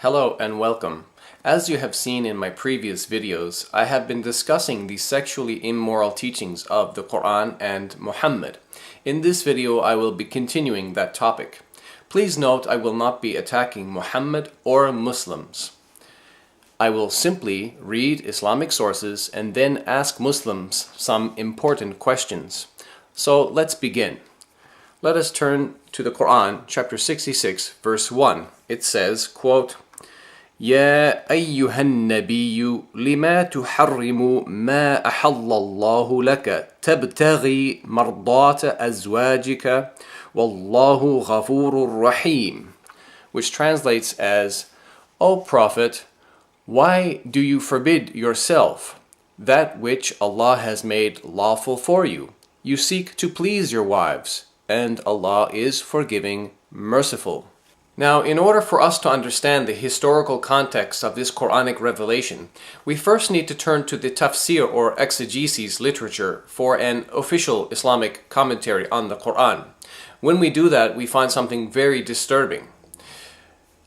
Hello and welcome. As you have seen in my previous videos, I have been discussing the sexually immoral teachings of the Quran and Muhammad. In this video, I will be continuing that topic. Please note I will not be attacking Muhammad or Muslims. I will simply read Islamic sources and then ask Muslims some important questions. So let's begin. Let us turn to the Quran, chapter 66, verse 1. It says, quote, يا أيها النبي لما تحرم ما أحل الله لك تبتغي مرضات أزواجك والله غفور رحيم, which translates as, O Prophet, why do you forbid yourself that which Allah has made lawful for you? You seek to please your wives, and Allah is forgiving, merciful. Now, in order for us to understand the historical context of this Quranic revelation, we first need to turn to the tafsir or exegesis literature for an official Islamic commentary on the Quran. When we do that, we find something very disturbing.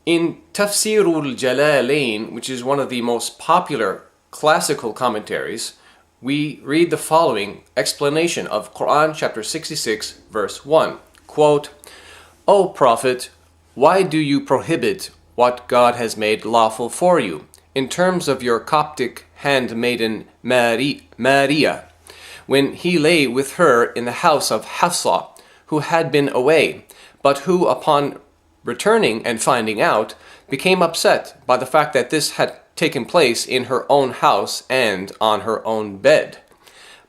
In Tafsirul Jalalain, which is one of the most popular classical commentaries, we read the following explanation of Quran chapter 66, verse 1. Quote, O Prophet, why do you prohibit what God has made lawful for you, in terms of your Coptic handmaiden Maria, when he lay with her in the house of Hafsa, who had been away, but who, upon returning and finding out, became upset by the fact that this had taken place in her own house and on her own bed,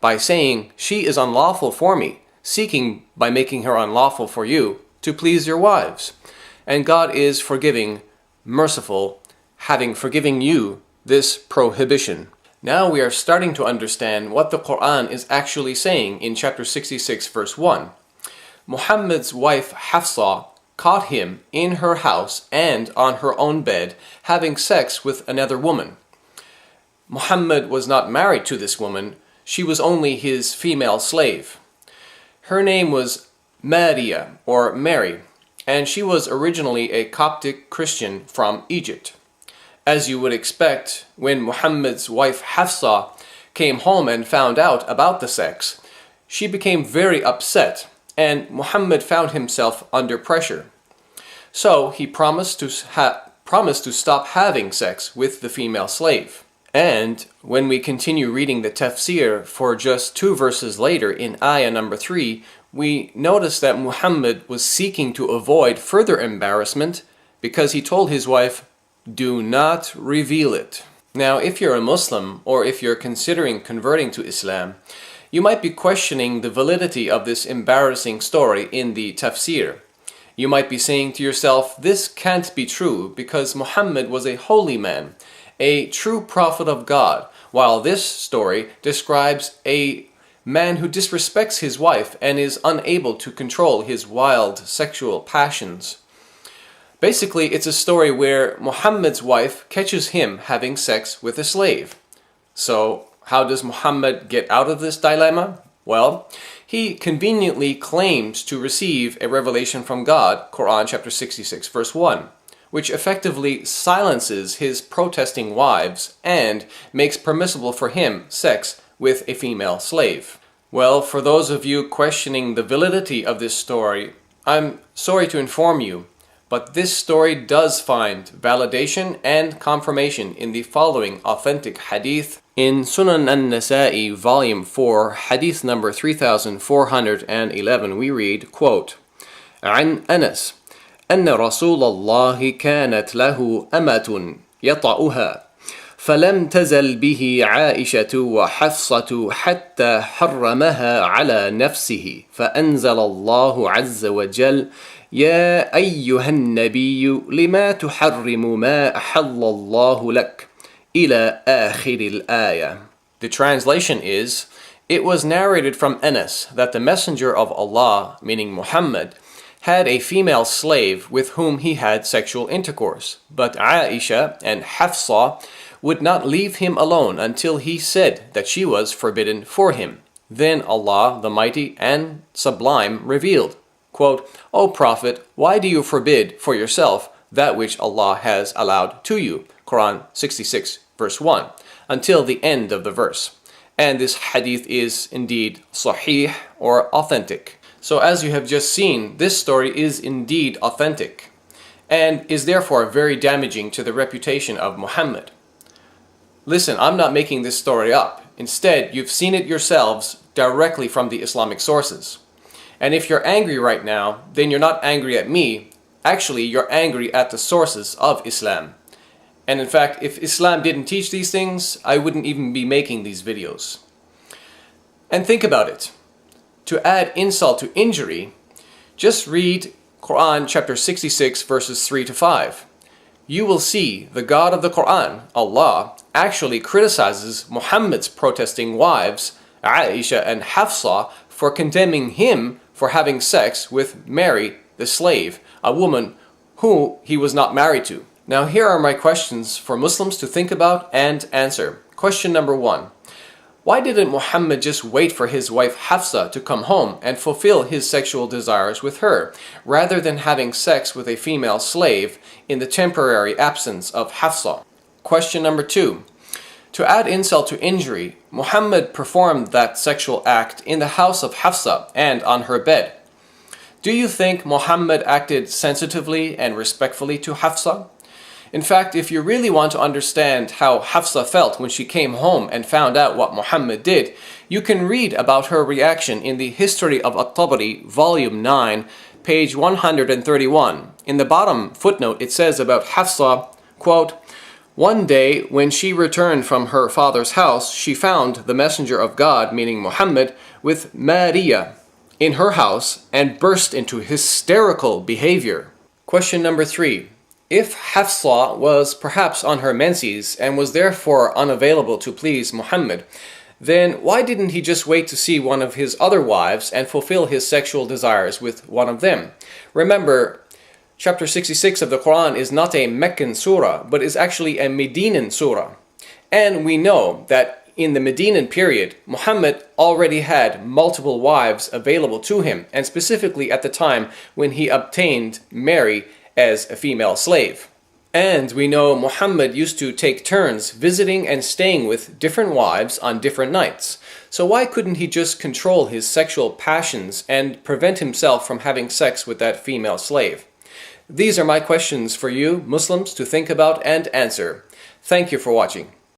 by saying, she is unlawful for me, seeking by making her unlawful for you, to please your wives. And God is forgiving, merciful, having forgiven you this prohibition. Now we are starting to understand what the Quran is actually saying in chapter 66, verse 1. Muhammad's wife Hafsa caught him in her house and on her own bed having sex with another woman. Muhammad was not married to this woman, she was only his female slave. Her name was Maria, or Mary, and she was originally a Coptic Christian from Egypt. As you would expect, when Muhammad's wife Hafsa came home and found out about the sex, she became very upset, and Muhammad found himself under pressure. So he promised to stop having sex with the female slave. And when we continue reading the tafsir for just 2 verses later in ayah number 3, we notice that Muhammad was seeking to avoid further embarrassment because he told his wife, do not reveal it. Now, if you're a Muslim or if you're considering converting to Islam, you might be questioning the validity of this embarrassing story in the tafsir. You might be saying to yourself, this can't be true because Muhammad was a holy man, a true prophet of God, while this story describes a man who disrespects his wife and is unable to control his wild sexual passions. Basically, it's a story where Muhammad's wife catches him having sex with a slave. So, how does Muhammad get out of this dilemma? Well, he conveniently claims to receive a revelation from God, Quran chapter 66, verse 1, which effectively silences his protesting wives and makes permissible for him sex with a female slave. Well, for those of you questioning the validity of this story, I'm sorry to inform you, but this story does find validation and confirmation in the following authentic hadith. In Sunan an-Nasa'i, volume 4, hadith number 3411, we read, quote, عن أنس أن رسول الله كانت له أمة يطأها فلم تزل به عائشة وحفصة حتى حرمها على نفسه فأنزل الله عز وجل يا أيها النبي لما تحرم ما أحل الله لك إلى آخر الآية. The translation is, it was narrated from Anas that the Messenger of Allah, meaning Muhammad, had a female slave with whom he had sexual intercourse, but Aisha and Hafsa would not leave him alone until he said that she was forbidden for him. Then Allah, the Mighty and Sublime, revealed, quote, O Prophet, why do you forbid for yourself that which Allah has allowed to you. Quran 66 verse 1 until the end of the verse. And this hadith is indeed sahih or authentic. So as you have just seen, this story is indeed authentic and is therefore very damaging to the reputation of Muhammad. Listen, I'm not making this story up. Instead, you've seen it yourselves directly from the Islamic sources. And if you're angry right now, then you're not angry at me. Actually, you're angry at the sources of Islam. And in fact, if Islam didn't teach these things, I wouldn't even be making these videos. And think about it. To add insult to injury, just read Quran chapter 66 verses 3 to 5. You will see the God of the Quran, Allah, actually criticizes Muhammad's protesting wives, Aisha and Hafsa, for condemning him for having sex with Mary, the slave, a woman who he was not married to. Now here are my questions for Muslims to think about and answer. Question number 1. Why didn't Muhammad just wait for his wife Hafsa to come home and fulfill his sexual desires with her, rather than having sex with a female slave in the temporary absence of Hafsa? Question number 2. To add insult to injury, Muhammad performed that sexual act in the house of Hafsa and on her bed. Do you think Muhammad acted sensitively and respectfully to Hafsa? In fact, if you really want to understand how Hafsa felt when she came home and found out what Muhammad did, you can read about her reaction in the History of At-Tabari, Volume 9, page 131. In the bottom footnote, it says about Hafsa, quote, "One day, when she returned from her father's house, she found the Messenger of God, meaning Muhammad, with Maria in her house and burst into hysterical behavior." Question number 3. If Hafsa was perhaps on her menses and was therefore unavailable to please Muhammad, then why didn't he just wait to see one of his other wives and fulfill his sexual desires with one of them? Remember, chapter 66 of the Quran is not a Meccan surah, but is actually a Medinan surah. And we know that in the Medinan period, Muhammad already had multiple wives available to him, and specifically at the time when he obtained Mary as a female slave. And we know Muhammad used to take turns visiting and staying with different wives on different nights. So why couldn't he just control his sexual passions and prevent himself from having sex with that female slave? These are my questions for you, Muslims, to think about and answer. Thank you for watching.